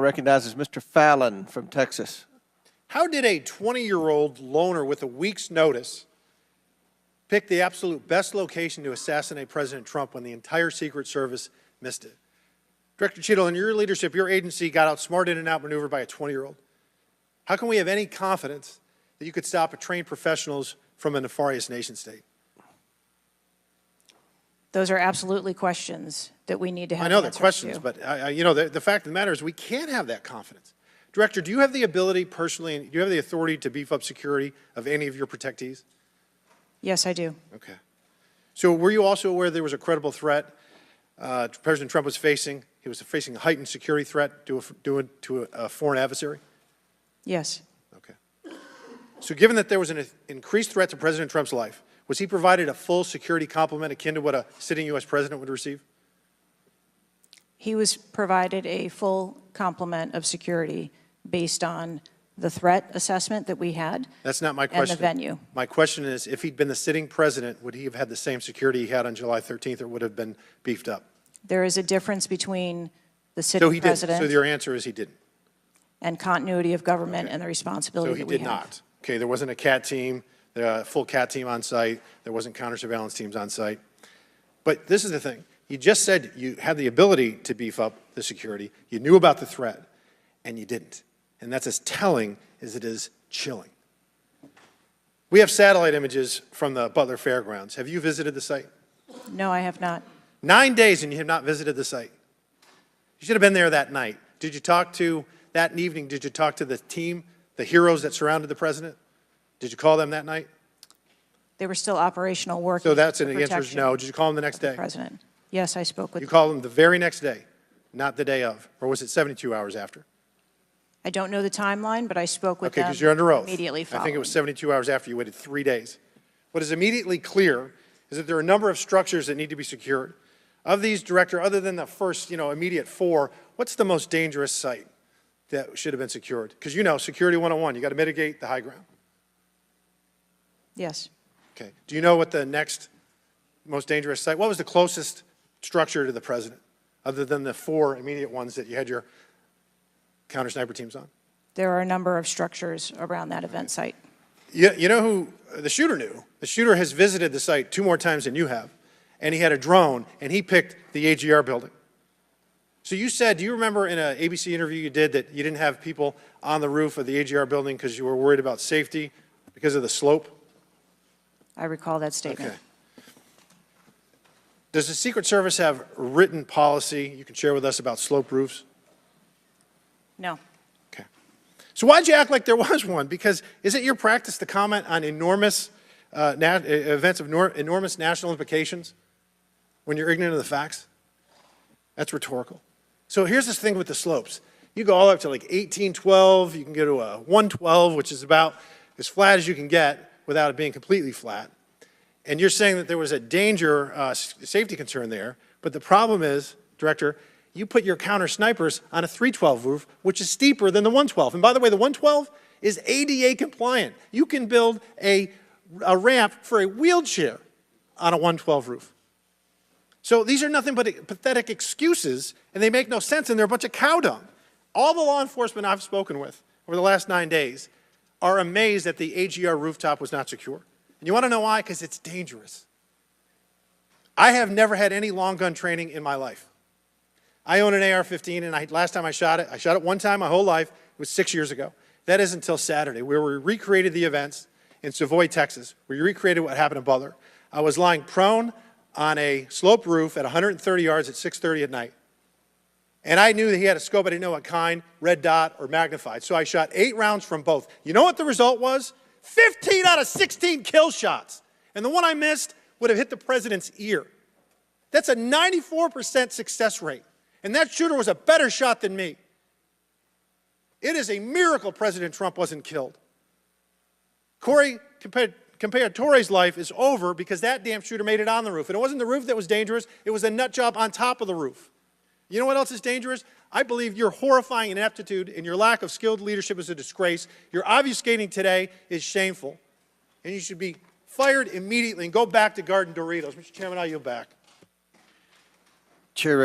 Recognizes Mr. Fallon from Texas. How did a 20-year-old loner with a week's notice pick the absolute best location to assassinate President Trump when the entire Secret Service missed it? Director Cheatle, in your leadership, your agency got outsmarted and outmaneuvered by a 20-year-old. How can we have any confidence that you could stop trained professionals from a nefarious nation state? Those are absolutely questions that we need to have. I know they're answers questions, to. but you know, the fact of the matter is we can't have that confidence. Director, do you have the ability personally, and do you have the authority to beef up security of any of your protectees? Yes, I do. Okay. So were you also aware there was a credible threat President Trump was facing? He was facing a heightened security threat to a foreign adversary? Yes. Okay. So given that there was an increased threat to President Trump's life, was he provided a full security complement akin to what a sitting U.S. president would receive? He was provided a full complement of security based on the threat assessment that we had. That's not my question. And the venue. My question is, if he'd been the sitting president, would he have had the same security he had on July 13th, or would have been beefed up? There is a difference between the sitting president So your answer is he didn't? and continuity of government and the responsibility that we have. So he did not. Okay, there wasn't a CAT team, a full CAT team on site. There wasn't counter-surveillance teams on site. But this is the thing. You just said you had the ability to beef up the security. You knew about the threat, and you didn't. And that's as telling as it is chilling. We have satellite images from the Butler Fairgrounds. Have you visited the site? No, I have not. 9 days and you have not visited the site. You should have been there that night. Did you talk to, that evening, did you talk to the team, the heroes that surrounded the president? Did you call them that night? They were still operational work. So that's an answer is no. Did you call them the next day? President. Yes, I spoke with You called them the very next day, not the day of, or was it 72 hours after? I don't know the timeline, but I spoke with Okay, them because you're under oath. immediately following. I think it was 72 hours after. You waited 3 days. What is immediately clear is that there are a number of structures that need to be secured. Of these, Director, other than the first, immediate 4, what's the most dangerous site that should have been secured? Because Security 101, you got to mitigate the high ground. Yes. Okay. Do you know what the next most dangerous site, what was the closest structure to the president, other than the 4 immediate ones that you had your counter-sniper teams on? There are a number of structures around that event site. You know who the shooter knew? The shooter has visited the site 2 more times than you have, and he had a drone, and he picked the AGR building. So you said, do you remember in an ABC interview you did that you didn't have people on the roof of the AGR building because you were worried about safety because of the slope? I recall that statement. Okay. Does the Secret Service have written policy you can share with us about slope roofs? No. Okay. So why'd you act like there was one? Because is it your practice to comment on enormous events of enormous national implications when you're ignorant of the facts? That's rhetorical. So here's this thing with the slopes. You go all up to like 1812, you can go to a 112, which is about as flat as you can get without it being completely flat. And you're saying that there was a danger, safety concern there, but the problem is, Director, you put your counter snipers on a 312 roof, which is steeper than the 112. And by the way, the 112 is ADA compliant. You can build a ramp for a wheelchair on a 112 roof. So these are nothing but pathetic excuses, and they make no sense, and they're a bunch of cow dung. All the law enforcement I've spoken with over the last 9 days are amazed that the AGR rooftop was not secure. And you want to know why? Because it's dangerous. I have never had any long gun training in my life. I own an AR-15, and last time I shot it one time my whole life. It was 6 years ago. That is until Saturday, where we recreated the events in Savoy, Texas, where we recreated what happened in Butler. I was lying prone on a sloped roof at 130 yards at 6:30 at night. And I knew that he had a scope. I didn't know what kind, red dot or magnified. So I shot 8 rounds from both. You know what the result was? 15 out of 16 kill shots. And the one I missed would have hit the president's ear. That's a 94% success rate. And that shooter was a better shot than me. It is a miracle President Trump wasn't killed. Corey Comparatore's life is over because that damn shooter made it on the roof. And it wasn't the roof that was dangerous. It was the nut job on top of the roof. You know what else is dangerous? I believe your horrifying ineptitude and your lack of skilled leadership is a disgrace. Your obfuscating today is shameful. And you should be fired immediately and go back to Garden Doritos. Mr. Chairman, I yield back. Chair